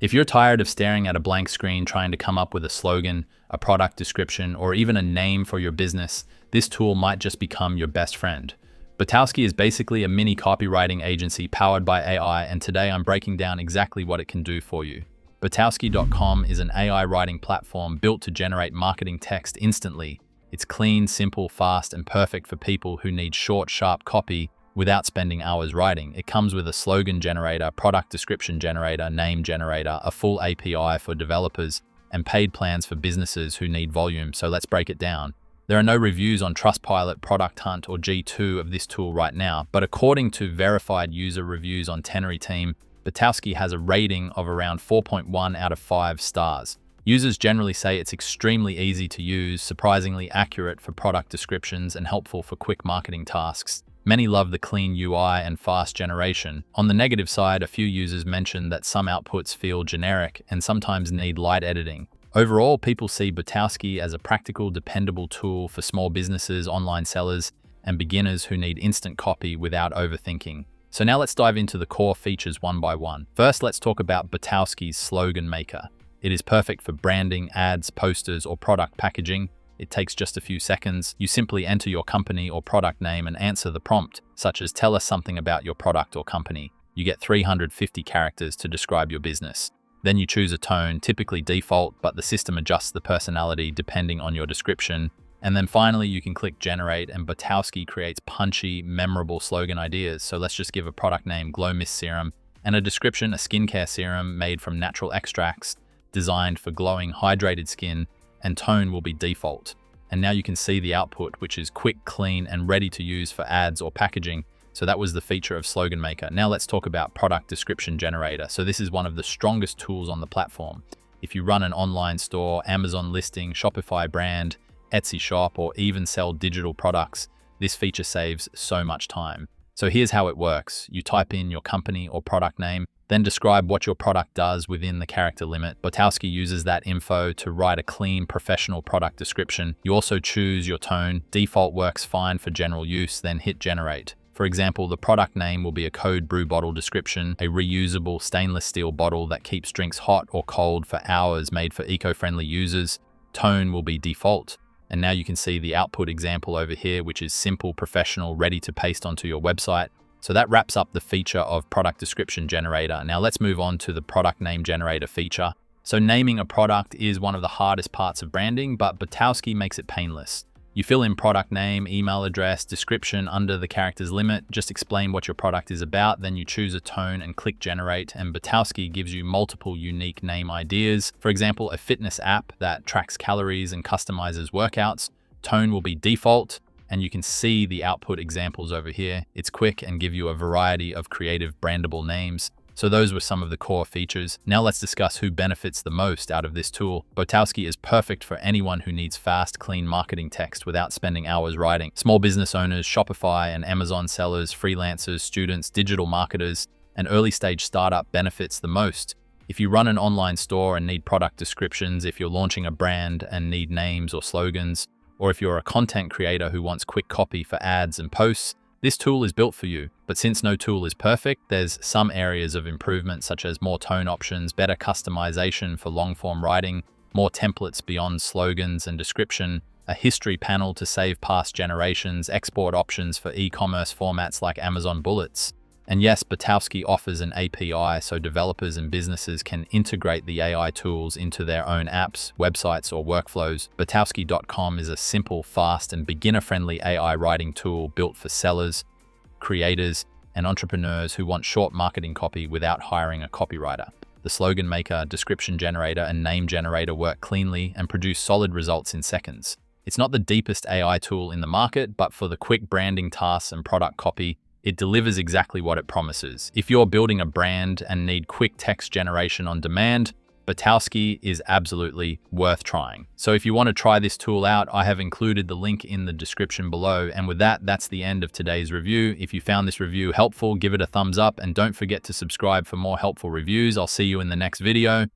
If you're tired of staring at a blank screen trying to come up with a slogan, a product description, or even a name for your business, this tool might just become your best friend. Botowski is basically a mini copywriting agency powered by AI, and today I'm breaking down exactly what it can do for you. Botowski.com is an AI writing platform built to generate marketing text instantly. It's clean, simple, fast, and perfect for people who need short, sharp copy without spending hours writing. It comes with a slogan generator, product description generator, name generator, a full API for developers, and paid plans for businesses who need volume. So let's break it down. There are no reviews on Trustpilot, Product Hunt, or G2 of this tool right now, but according to verified user reviews on Tenery Team, Botowski has a rating of around 4.1 out of 5 stars. Users generally say it's extremely easy to use, surprisingly accurate for product descriptions, and helpful for quick marketing tasks. Many love the clean UI and fast generation. On the negative side, a few users mention that some outputs feel generic and sometimes need light editing. Overall, people see Botowski as a practical, dependable tool for small businesses, online sellers, and beginners who need instant copy without overthinking. So now let's dive into the core features one by one. First, let's talk about Botowski's Slogan Maker. It is perfect for branding, ads, posters, or product packaging. It takes just a few seconds. You simply enter your company or product name and answer the prompt, such as "Tell us something about your product or company." You get 350 characters to describe your business. Then you choose a tone, typically default, but the system adjusts the personality depending on your description. And then finally, you can click Generate, and Botowski creates punchy, memorable slogan ideas. So let's just give a product name, Glow Mist Serum, and a description, a skincare serum made from natural extracts, designed for glowing, hydrated skin, and tone will be default. And now you can see the output, which is quick, clean, and ready to use for ads or packaging. So that was the feature of Slogan Maker. Now let's talk about Product Description Generator. So this is one of the strongest tools on the platform. If you run an online store, Amazon listing, Shopify brand, Etsy shop, or even sell digital products, this feature saves so much time. So here's how it works. You type in your company or product name, then describe what your product does within the character limit. Botowski uses that info to write a clean, professional product description. You also choose your tone. Default works fine for general use, then hit Generate. For example, the product name will be a code brew bottle description, a reusable stainless steel bottle that keeps drinks hot or cold for hours, made for eco-friendly users. Tone will be default. And now you can see the output example over here, which is simple, professional, ready to paste onto your website. So that wraps up the feature of Product Description Generator. Now let's move on to the Product Name Generator feature. So naming a product is one of the hardest parts of branding, but Botowski makes it painless. You fill in product name, email address, description under the characters limit, just explain what your product is about, then you choose a tone and click Generate, and Botowski gives you multiple unique name ideas. For example, a fitness app that tracks calories and customizes workouts. Tone will be default, and you can see the output examples over here. It's quick and give you a variety of creative brandable names. So those were some of the core features. Now let's discuss who benefits the most out of this tool. Botowski is perfect for anyone who needs fast, clean marketing text without spending hours writing. Small business owners, Shopify and Amazon sellers, freelancers, students, digital marketers, and early-stage startup benefits the most. If you run an online store and need product descriptions, if you're launching a brand and need names or slogans, or if you're a content creator who wants quick copy for ads and posts, this tool is built for you. But since no tool is perfect, there's some areas of improvement, such as more tone options, better customization for long-form writing, more templates beyond slogans and description, a history panel to save past generations, export options for e-commerce formats like Amazon Bullets. And yes, Botowski offers an API so developers and businesses can integrate the AI tools into their own apps, websites, or workflows. Botowski.com is a simple, fast, and beginner-friendly AI writing tool built for sellers, creators, and entrepreneurs who want short marketing copy without hiring a copywriter. The Slogan Maker, Description Generator, and Name Generator work cleanly and produce solid results in seconds. It's not the deepest AI tool in the market, but for the quick branding tasks and product copy, it delivers exactly what it promises. If you're building a brand and need quick text generation on demand, Botowski is absolutely worth trying. So if you want to try this tool out, I have included the link in the description below. And with that, that's the end of today's review. If you found this review helpful, give it a thumbs up and don't forget to subscribe for more helpful reviews. I'll see you in the next video.